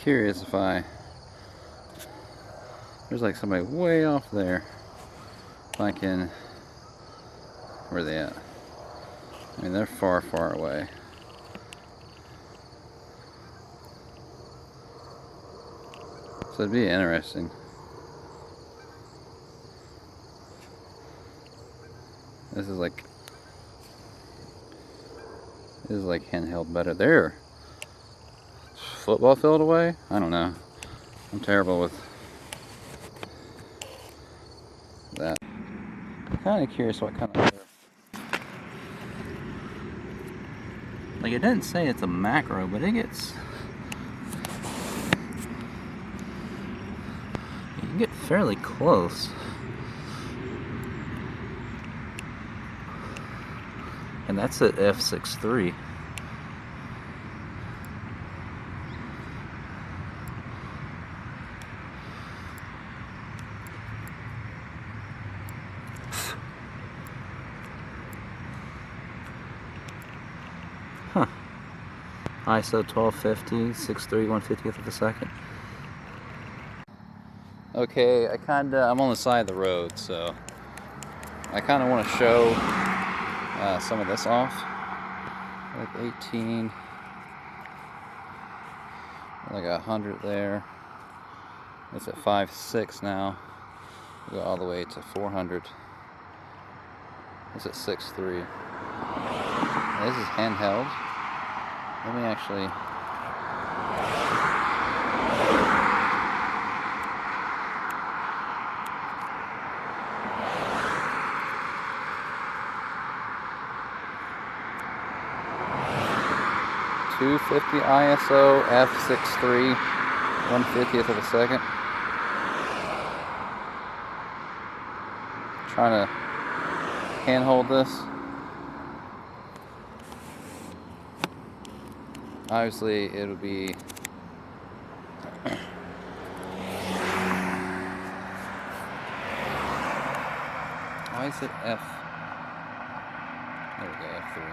curious if there's like somebody way off there. If I can, where are they at? I mean, they're far, far away. So it'd be interesting. This is like handheld better. There, football field away. I don't know. I'm terrible with that. I'm kind of curious what kind of. Like, it didn't say it's a macro, but it gets. You can get fairly close. And that's at f6.3. Huh. ISO 1250, 6.3, 1/50th of a second. Okay, I'm on the side of the road, so I kind of want to show some of this off. Like 18, like 100 there. It's at 5.6 now. We'll go all the way to 400. It's at 6.3. This is handheld. Let me actually. .250 ISO, f6.3, 1/50th of a second. Trying to handhold this. Obviously, it'll be why is it F? There we go, F3.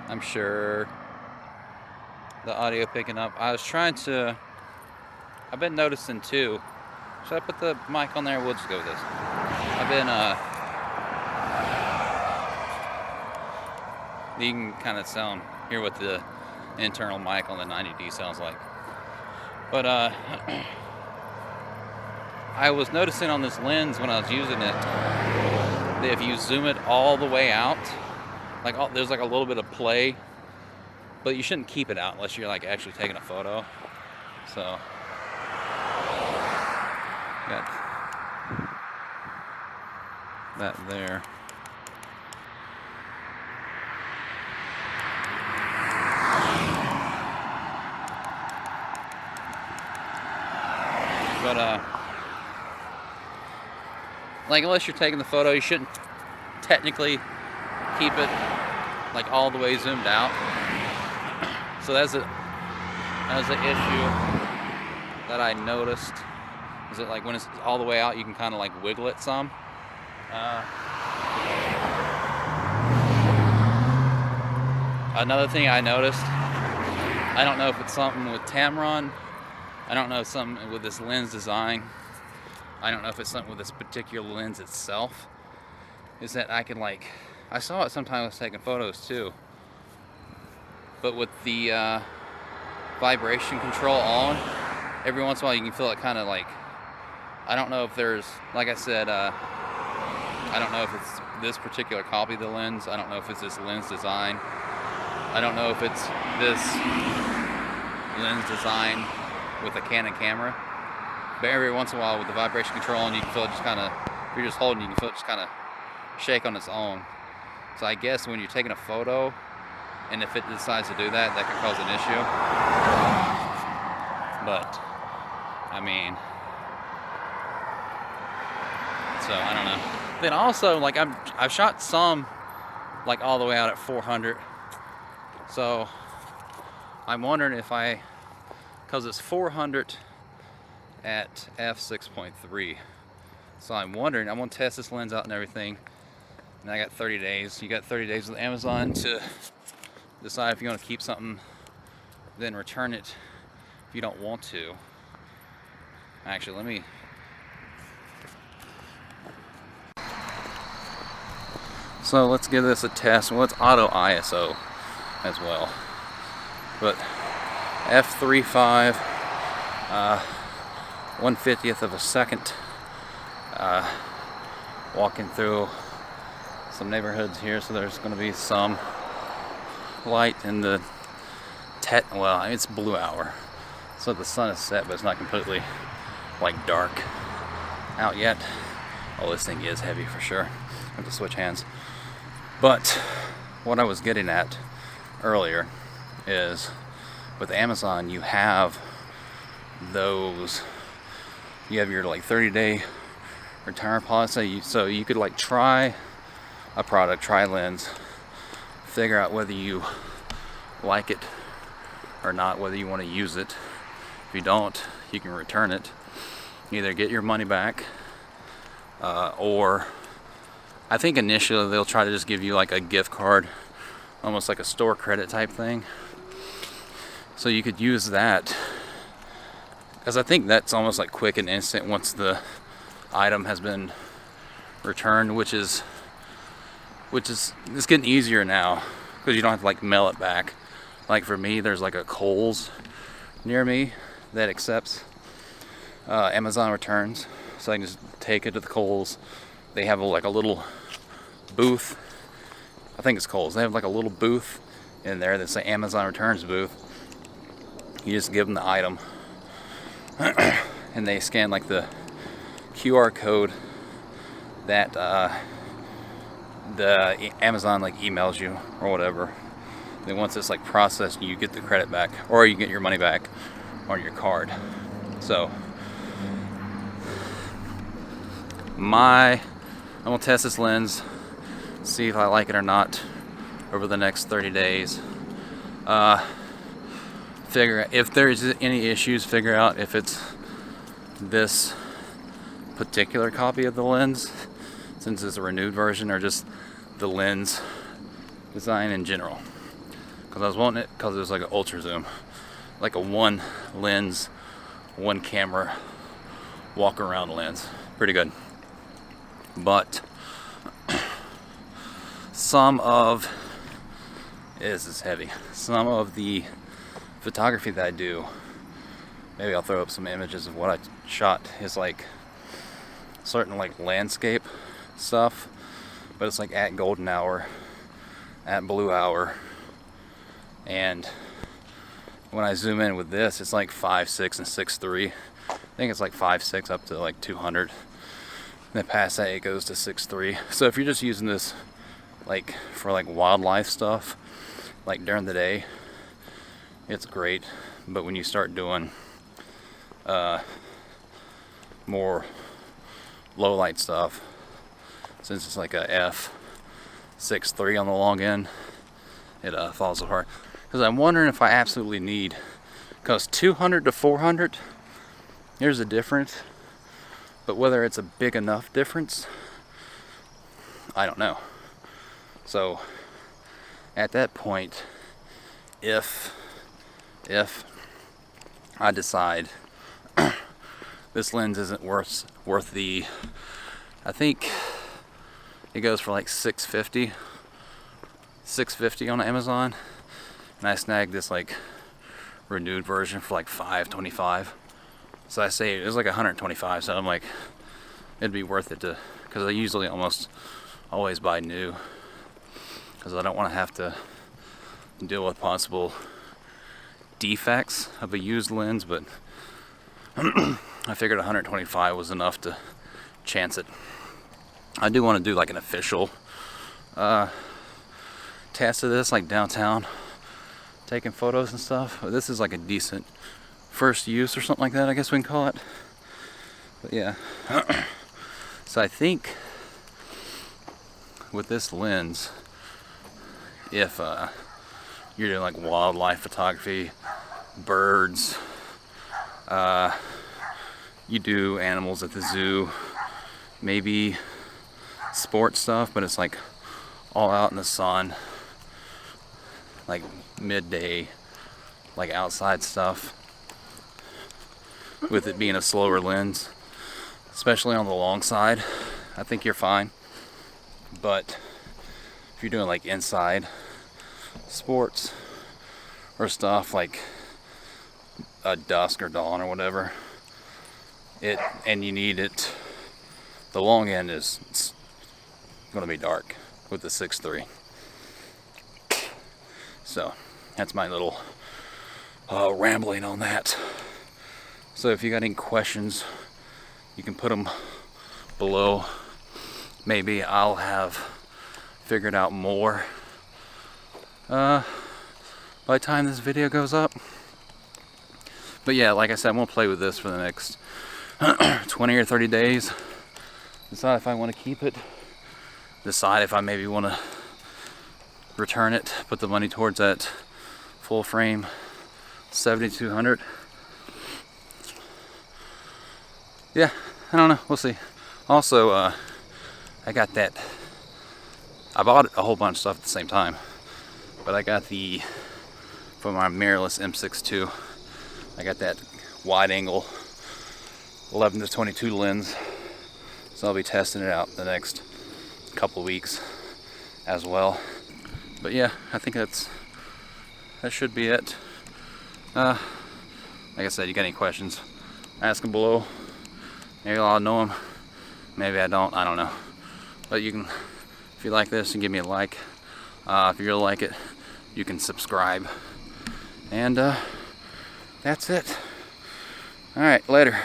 I'm sure the audio picking up. I've been noticing too. Should I put the mic on there? We'll just go with this. I've been, you can kind of hear what the internal mic on the 90D sounds like. But, I was noticing on this lens when I was using it, that if you zoom it all the way out, there's like a little bit of play, but you shouldn't keep it out unless you're like actually taking a photo. So got that there. But like, unless you're taking the photo, you shouldn't technically keep it like all the way zoomed out. So that's an issue that I noticed. Is it like when it's all the way out, you can kind of like wiggle it some. Another thing I noticed, I don't know if it's something with Tamron, I don't know if it's something with this lens design, I don't know if it's something with this particular lens itself, is that I saw it sometimes I was taking photos too, but with the vibration control on, every once in a while you can feel it kind of like, I don't know if there's, like I said, I don't know if it's this particular copy of the lens, I don't know if it's this lens design, I don't know if it's this lens design with a Canon camera, but every once in a while with the vibration control on, you can feel it just kind of, if you're just holding, you can feel it just kind of shake on its own. So I guess when you're taking a photo, and if it decides to do that, that could cause an issue. But, I mean, so I don't know. Then also, like, I've shot some like all the way out at 400. So I'm wondering if because it's 400 at f6.3. So I'm wondering, I'm gonna test this lens out and everything. And I got 30 days. You got 30 days with Amazon to decide if you want to keep something then return it if you don't want to. Actually, let me... So let's give this a test. Well, it's auto ISO as well. But f3.5, 1/50th of a second. Walking through some neighborhoods here, so there's going to be some light in the well, it's blue hour, so the sun is set, but it's not completely like dark out yet. Oh, this thing is heavy for sure. I have to switch hands. But what I was getting at earlier is with Amazon, you have your like 30-day return policy, so you could like try a product, try a lens, figure out whether you like it or not, whether you want to use it. If you don't, you can return it, either get your money back, or I think initially they'll try to just give you like a gift card, almost like a store credit type thing, so you could use that, because I think that's almost like quick and instant once the item has been returned, which is it's getting easier now because you don't have to like mail it back. Like for me, there's like a Kohl's near me that accepts Amazon returns, so I can just take it to the Kohl's. They have like a little booth. I think it's Kohl's. They have like a little booth in there that's an Amazon returns booth. You just give them the item and they scan like the QR code that the Amazon like emails you or whatever. Then once it's like processed, you get the credit back, or you get your money back on your card. So I'm gonna test this lens, see if I like it or not over the next 30 days. Figure if there's any issues, figure out if it's this particular copy of the lens, since it's a renewed version, or just the lens design in general. Because I was wanting it because it was like an ultra zoom, like a one lens, one camera walk around lens. Pretty good. But this is heavy. Some of the photography that I do, maybe I'll throw up some images of what I shot, is like certain like landscape stuff, but it's like at golden hour, at blue hour, and when I zoom in with this, it's like 5.6 and 6.3. I think it's like 5.6 up to like 200. And then past that it goes to 6.3. So if you're just using this like for like wildlife stuff, like during the day, it's great. But when you start doing more low light stuff, since it's like a f6.3 on the long end, it falls apart. Because I'm wondering if I absolutely need, because 200 to 400, here's the difference, but whether it's a big enough difference, I don't know. So at that point, if I decide this lens isn't worth the, I think it goes for like $650 on Amazon, and I snagged this like renewed version for like $525. So I say it was like $125. So I'm like, it'd be worth it to, because I usually almost always buy new, because I don't want to have to deal with possible defects of a used lens. But I figured 125 was enough to chance it. I do want to do like an official test of this, like downtown, taking photos and stuff. But this is like a decent first use or something like that, I guess we can call it. But yeah. So I think with this lens, if you're doing like wildlife photography, birds, you do animals at the zoo, maybe sports stuff, but it's like all out in the sun, like midday like outside stuff, with it being a slower lens, especially on the long side, I think you're fine. But if you're doing like inside sports or stuff like dusk or dawn or whatever, and you need it, the long end is going to be dark with the 6.3. So that's my little rambling on that. So if you got any questions, you can put them below. Maybe I'll have figured out more by the time this video goes up. But yeah, like I said, I'm gonna play with this for the next 20 or 30 days. Decide if I want to keep it. Decide if I maybe want to return it, put the money towards that full frame 7200. Yeah, I don't know, we'll see. Also, I got that, I bought a whole bunch of stuff at the same time, but I got for my mirrorless M6 II, I got that wide angle 11 to 22 lens, so I'll be testing it out the next couple weeks as well. But yeah, I think that should be it. Like I said, you got any questions, ask them below. Maybe I'll know them, maybe I don't know. But you can, if you like this, and give me a like. If you really like it, you can subscribe. And that's it. All right, later.